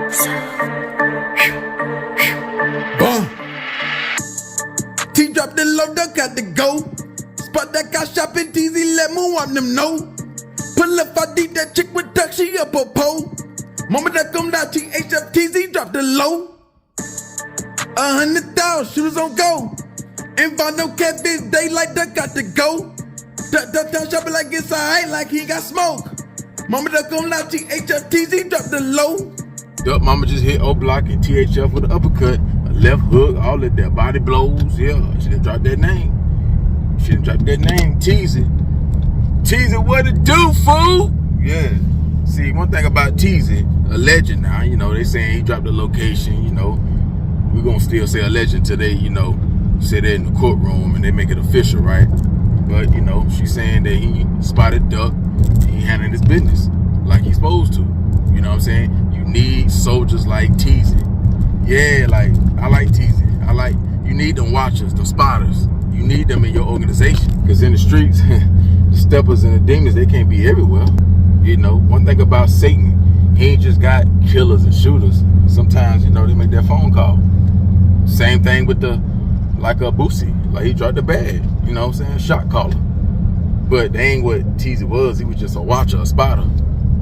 T drop the low, duck got to go. Spot that guy shopping Teezy, let me want them know. Pull up, I deep that chick with duck, she up a pole. Mama that come down, THF Teezy drop the low. 100,000 shooters on go. Ain't find no catfish, daylight duck got to go. Duck shopping like it's alright, like he got smoke. Mama that come down, THF Teezy drop the low. Duck mama just hit O Block and THF with an uppercut, a left hook, all of that body blows. Yeah, she done dropped that name. She done dropped that name, Teezy. Teezy, what it do, fool? Yeah. See, one thing about Teezy, a legend now. You know, they saying he dropped the location. You know, we gonna still say a legend till they, you know, sit there in the courtroom and they make it official, right? But you know, she's saying that he spotted Duck. He handling his business like he's supposed to. You know what I'm saying? You need soldiers like Teezy. Yeah, like, I like Teezy. You need them watchers, them spotters. You need them in your organization. Because in the streets, the steppers and the demons, they can't be everywhere. You know, one thing about Satan, he ain't just got killers and shooters. Sometimes, you know, they make that phone call. Same thing with like a Boosie. Like, he dropped the bag, you know what I'm saying? Shot caller. But they ain't what Teezy was. He was just a watcher, a spotter.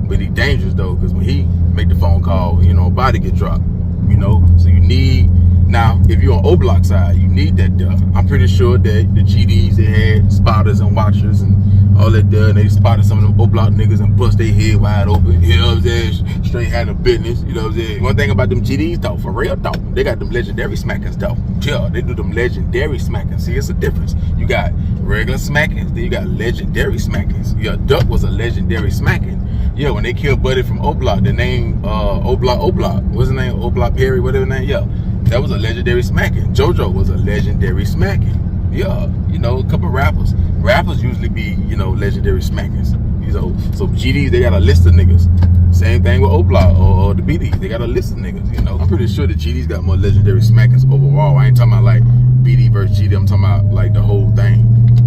But he dangerous though, because when he make the phone call, you know, body get dropped, you know. So you need, now if you're on O Block side, you need that duck. I'm pretty sure that the GDs, they had spotters and watchers and all that duck, and they spotted some of them O Block niggas and bust their head wide open, you know what I'm saying? Straight handle business, you know what I'm saying? One thing about them GDs though, for real though, they got them legendary smackers though. Yeah, they do them legendary smackings. See, it's a difference. You got regular smackings, then you got legendary smackings. Yeah, Duck was a legendary smacking. Yeah, when they killed Buddy from O Block, the name O Block, what's his name? O Block Perry, whatever name. Yeah, that was a legendary smacking. JoJo was a legendary smacking. Yeah, you know, a couple rappers. Rappers usually be, you know, legendary smackings. You know, so GDs, they got a list of niggas. Same thing with O Block or the BD, they got a list of niggas. You know, I'm pretty sure the GDs got more legendary smackings overall. I ain't talking about like BD versus GD. I'm talking about like the whole thing.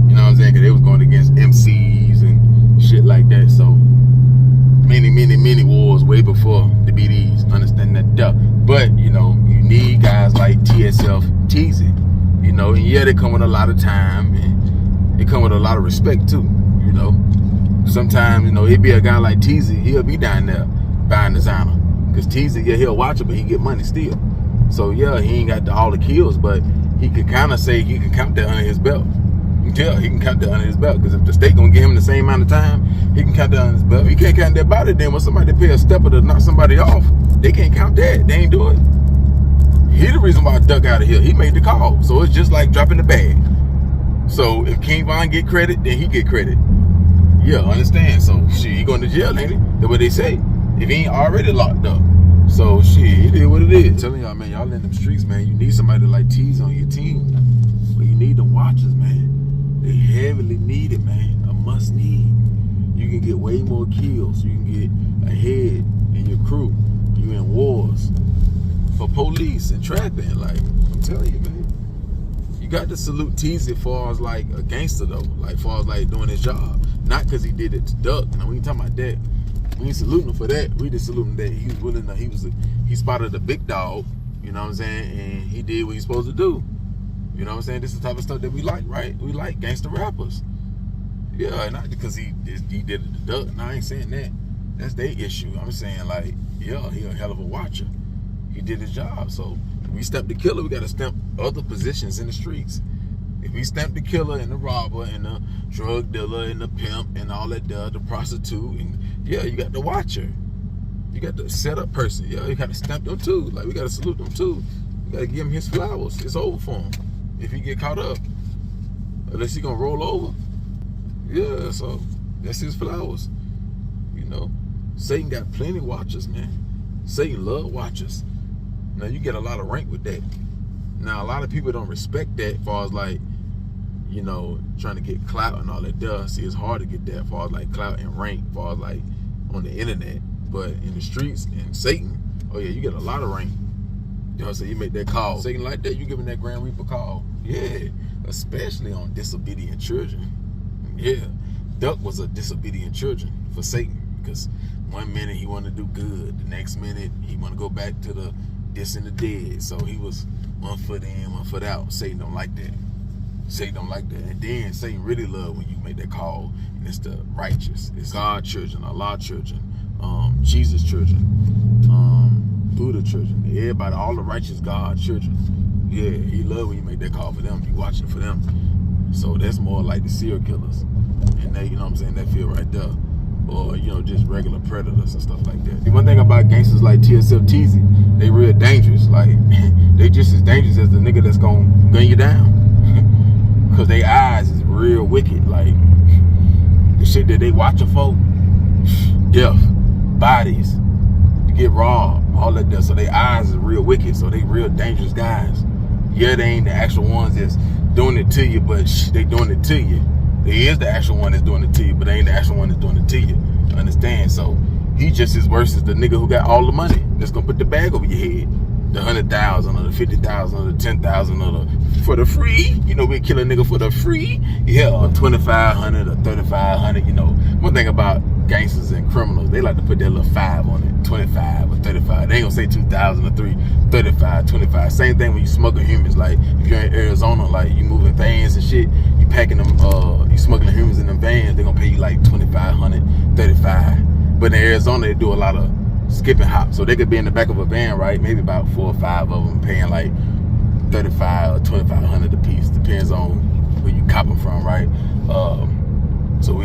You know what I'm saying? Because they was going against MCs and shit like that. So many wars way before the BDs, understand that duck. But you know, you need guys like THF Teezy, you know, and yeah, they come with a lot of time and they come with a lot of respect too, you know. Sometimes, you know, it'd be a guy like Teezy, he'll be down there buying designer, because Teezy, yeah, he'll watch it, but he get money still. So yeah, he ain't got all the kills, but he can kind of say he can count that under his belt. Yeah, he can count that under his belt, because if the state gonna give him the same amount of time, he can count that under his belt. If he can't count that body, then when somebody pay a stepper to knock somebody off, they can't count that. They ain't do it. He the reason why Duck out of here. He made the call. So it's just like dropping the bag. So if King Von get credit, then he get credit. Yeah, understand. So shit, he going to jail, ain't he? That's what they say. If he ain't already locked up. So shit, it is what it is. I'm telling y'all, man, y'all in them streets, man, you need somebody like Teezy on your team. But you need them watchers, man. They heavily need it, man. A must need. You can get way more kills. You can get ahead in your crew. You in wars for police and trapping. Like, I'm telling you, man. You got to salute Teezy as far as like a gangster though. Like, as far as like doing his job. Not because he did it to Duck. Now we ain't talking about that. We ain't saluting him for that. We just saluting that he was willing to, he spotted a big dog, you know what I'm saying? And he did what he's supposed to do. You know what I'm saying? This is the type of stuff that we like, right? We like gangster rappers. Yeah, not because he did it to Duck. No, I ain't saying that. That's their issue. I'm saying like, yeah, he a hell of a watcher. He did his job. So if we stamp the killer, we got to stamp other positions in the streets. If we stamp the killer and the robber and the drug dealer and the pimp and all that, the prostitute, and yeah, you got the watcher. You got the setup person. Yeah, you got to stamp them too. Like, we got to salute them too. You got to give him his flowers. It's over for him. If he get caught up, unless he gonna roll over, yeah, so that's his flowers. You know, Satan got plenty watchers, man. Satan love watchers. Now you get a lot of rank with that. Now a lot of people don't respect that, as far as like, you know, trying to get clout and all that. See, it's hard to get that, as far as like clout and rank, as far as like on the internet. But in the streets and Satan, oh yeah, you get a lot of rank. You know what I'm saying? You make that call. Satan like that, you giving that Grand Reaper call. Yeah, especially on disobedient children. Yeah, Duck was a disobedient children for Satan, because 1 minute he want to do good, the next minute he want to go back to the this and the dead. So he was 1 foot in, 1 foot out. Satan don't like that. Satan don't like that. And then Satan really love when you make that call, and it's the righteous. It's God children, Allah children, Jesus children, Buddha children, everybody, all the righteous God children. Yeah, he love when you make that call for them. You watching for them. So that's more like the serial killers. And they, you know what I'm saying, that feel right there. Or, you know, just regular predators and stuff like that. The one thing about gangsters like THF Teezy, they real dangerous. Like, they just as dangerous as the nigga that's gonna gun you down. Cause they eyes is real wicked. Like, the shit that they watching for, death, bodies, to get robbed, all that stuff. So their eyes is real wicked. So they real dangerous guys. Yeah, they ain't the actual ones that's doing it to you, but they doing it to you. He is the actual one that's doing it to you, but they ain't the actual one that's doing it to you. Understand? So he just as worse as the nigga who got all the money that's gonna put the bag over your head. The 100,000 or the 50,000 or the 10,000 or the for the free. You know, we kill a nigga for the free. Yeah, or 2,500 or 3,500. You know, one thing about gangsters and criminals, they like to put their little 5 on it, 25 or 35. They ain't gonna say 2,000 or 35, 25. Same thing when you smuggling humans. Like if you're in Arizona, like you moving vans and shit, you packing them, you smuggling humans in them vans, they gonna pay you like 2,500, 35. But in Arizona, they do a lot of skipping hops. So they could be in the back of a van, right? Maybe about 4 or 5 of them paying like 35 or 2,500 a piece. Depends on where you cop them from, right? So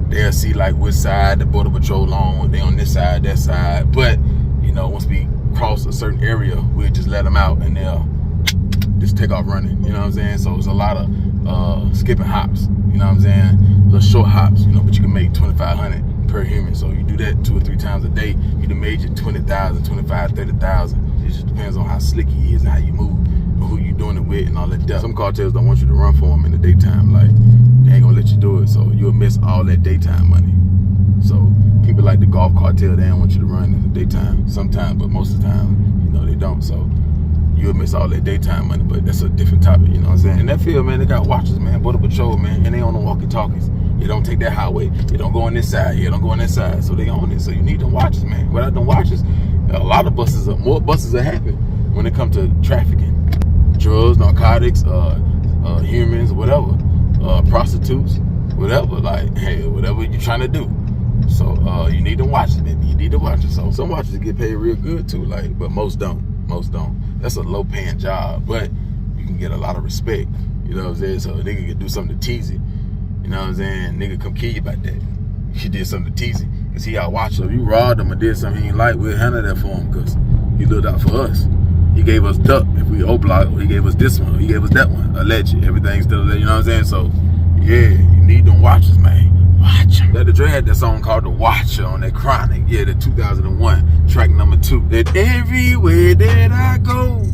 they'll see like which side the border patrol on. They on this side, that side. But you know, once we cross a certain area, we'll just let them out and they'll just take off running. You know what I'm saying? So it's a lot of skipping hops. You know what I'm saying? Little short hops. You know, but you can make 2,500 per human. So you do that 2 or 3 times a day, you done made your 20,000, 25, 30,000. It just depends on how slick he is and how you move and who you doing it with and all that stuff. Some cartels don't want you to run for them in the daytime. Like, they ain't gonna let you do it. So you'll miss all that daytime money. So people like the golf cartel, they don't want you to run in the daytime sometimes, but most of the time, you know, they don't. So you'll miss all that daytime money, but that's a different topic, you know what I'm saying? In that field, man, they got watchers, man, border patrol, man, and they on the walkie-talkies. You don't take that highway. You don't go on this side. You don't go on that side. So they own it. So you need them watches, man. Without them watches, a lot of more buses are happening when it comes to trafficking, drugs, narcotics, humans, whatever, prostitutes, whatever. Like, hey, whatever you're trying to do. So you need them watches, baby. You need the watches. So some watches get paid real good too, like, but most don't. Most don't. That's a low-paying job, but you can get a lot of respect. You know what I'm saying? So a nigga can do something to tease you. You know what I'm saying? Nigga come kill you about that. He did something to tease him. Cause he out watching. If you robbed him or did something he ain't like, we'll handle that for him cause he looked out for us. He gave us duck. If we O-block, he gave us this one. He gave us that one. Alleged. Everything's still alleged. You know what I'm saying? So, yeah, you need them watchers, man. Watch him. Dr. Dre had that song called The Watcher on that Chronic. Yeah, the 2001, track number 2. That everywhere that I go,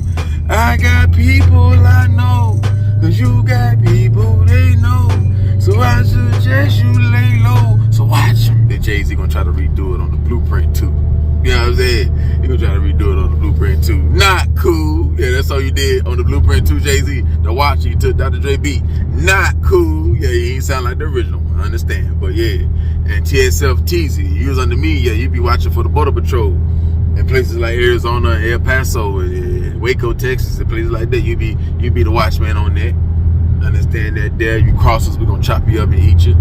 I got people I know. Cause you got people they know. So I suggest you lay low. So watch him. Then Jay-Z gonna try to redo it on the Blueprint 2. You know what I'm saying? He gonna try to redo it on the Blueprint 2. Not cool. Yeah, that's all you did on the Blueprint 2, Jay-Z. The Watcher, you took Dr. Dre beat. Not cool. Yeah, he ain't sound like the original one. I understand. But yeah. And THF Teezy, you was under me. Yeah, you be watching for the Border Patrol. In places like Arizona, El Paso, and Waco, Texas, and places like that, you be the watchman on that. Understand that there, you cross us, we're gonna chop you up and eat you.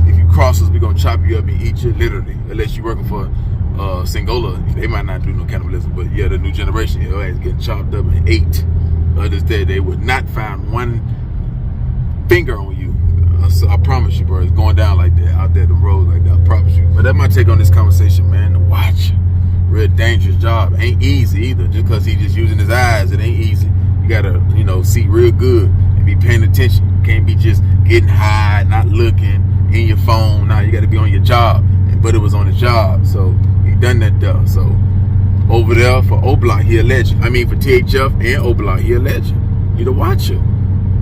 If you cross us, we're gonna chop you up and eat you, literally. Unless you're working for Singola, they might not do no cannibalism, but yeah, the new generation, your ass getting chopped up and ate. Others that they would not find one finger on you. So I promise you, bro, it's going down like that, out there the road like that, I promise you. But that's my take on this conversation, man. To watch, real dangerous job. Ain't easy either, just cause he just using his eyes, it ain't easy. You gotta, you know, see real good and be paying attention. You can't be just getting high, not looking, in your phone. Now you gotta be on your job. But it was on his job, so he done that though. So over there for O-Block, he a legend. I mean for THF and O-Block, he a legend. He the watcher.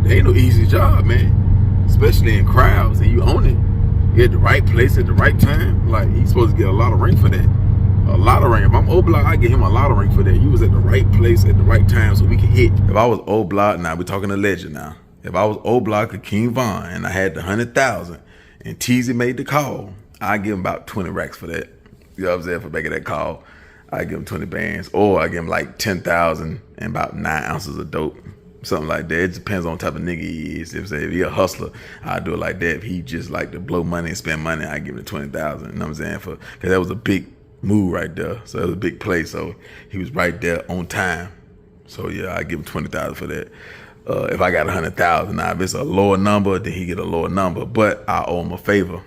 There ain't no easy job, man. Especially in crowds and you own it. You at the right place at the right time. Like, he's supposed to get a lot of ring for that. A lot of ring. If I'm O-Block, I give him a lot of ring for that. You was at the right place at the right time so we can hit. If I was O-Block, now we're talking a legend now. If I was O-Block or King Von and I had the 100,000 and Teezy made the call, I'd give him about 20 racks for that. You know what I'm saying? For making that call, I give him 20 bands, or I give him like 10,000 and about 9 ounces of dope, something like that. It depends on the type of nigga he is. If he a hustler, I do it like that. If he just like to blow money and spend money, I give him 20,000. You know what I'm saying? Because that was a big move right there. So that was a big play. So he was right there on time. So yeah, I give him 20,000 for that. If I got 100,000, now if it's a lower number, then he get a lower number. But I owe him a favor.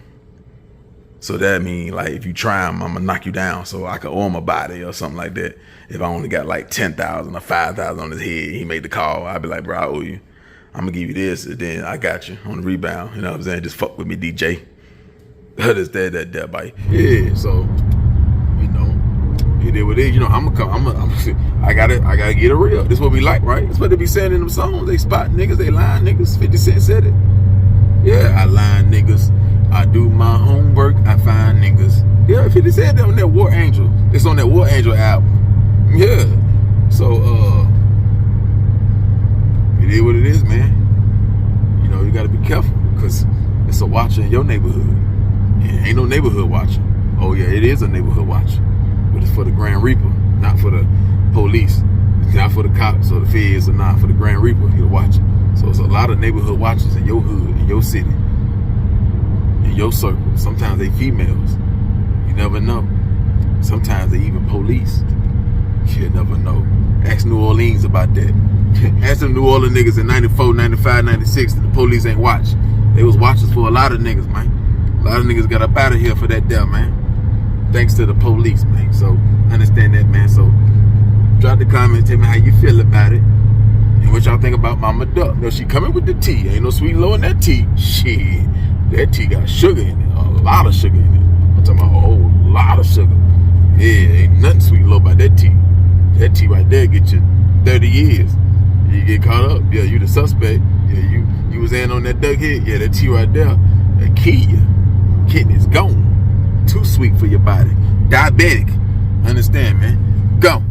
So that means like if you try him, I'm gonna knock you down. So I can owe him a body or something like that. If I only got like 10,000 or 5,000 on his head, he made the call, I'd be like, bro, I owe you. I'm gonna give you this, and then I got you on the rebound. You know what I'm saying? Just fuck with me, DJ. This, that, bite. Yeah, so you know, it is what it is. You know, I gotta get it real. This what we like, right? That's what they be saying in them songs. They spot niggas, they line niggas. 50 Cent said it. Yeah, I line niggas. I do my homework. I find niggas. Yeah, 50 said that on that War Angel. It's on that War Angel album. Yeah. So it is what it is, man. You know, you gotta be careful because it's a watcher in your neighborhood. And ain't no neighborhood watcher. Oh yeah, it is a neighborhood watcher. But it's for the Grand Reaper, not for the police. It's not for the cops or the feds or not. For the Grand Reaper, you're watching. So it's a lot of neighborhood watchers in your hood, in your city, in your circle. Sometimes they females. You never know. Sometimes they even police. You never know. Ask New Orleans about that. Ask them New Orleans niggas in 94, 95, 96 that the police ain't watch. They was watchers for a lot of niggas, man. A lot of niggas got up out of here for that there, man. Thanks to the police, man. So understand that, man. So drop the comments, tell me how you feel about it. And what y'all think about Mama Duck. No, she coming with the tea. Ain't no sweet low in that tea. Shit. That tea got sugar in it. A lot of sugar in it. I'm talking about a whole lot of sugar. Yeah, ain't nothing sweet low about that tea. That tea right there get you 30 years. You get caught up. Yeah, you the suspect. Yeah, you was in on that duck hit. Yeah, that tea right there, that kill you. Kidneys gone. Too sweet for your body. Diabetic. Understand, man. Go.